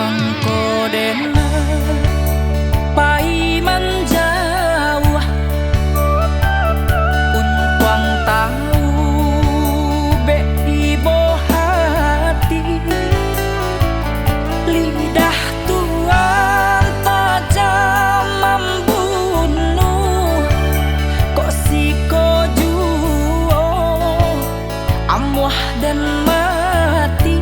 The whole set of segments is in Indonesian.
bangko dena pai menjauh untuang tahu be ibo hati lidah tuan tajam membunuh kok siko juo amuah dan mati.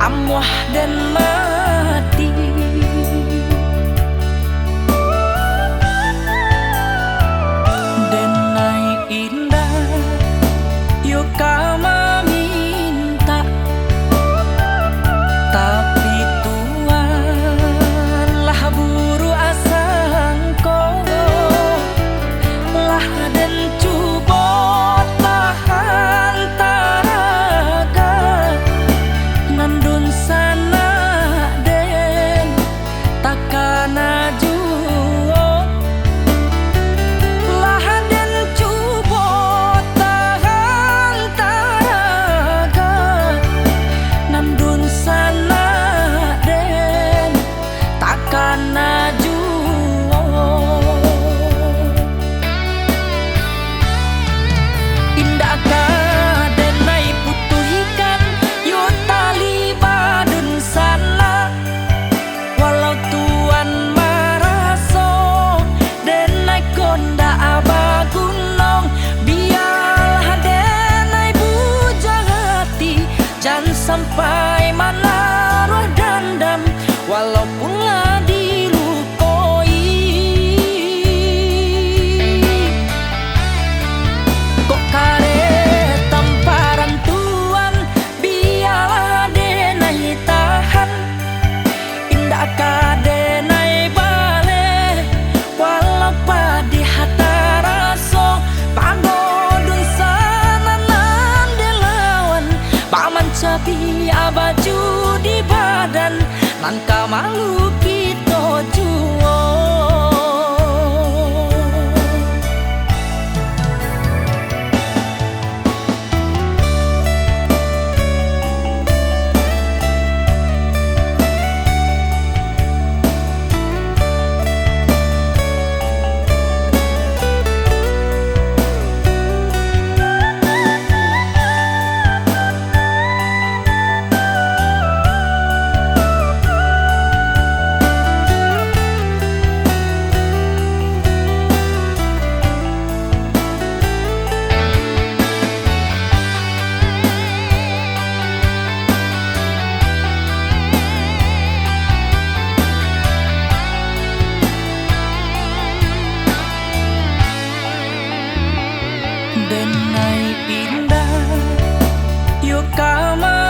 Amuah dan mati. Denai indah yuk kama minta tapi Tuhan lah buru asangko lah dan cubo tahan taraga nandun sana den takana juo lah den cubo tahan taraga nandun sana den takana juo indah ka denai putuhikan yo tali badun sana walau tuan maraso denai konda abagunong biarlah denai bujang hati jangan sampai menaruh dendam walaupun lah dilukoi kok kare tamparan tuan biarlah denai tahan indah ka denai bale walau padi hata raso pagodun sana nande lawan paman cabi abaju di badan nan kamalu kita juo. Denai indah yuk kama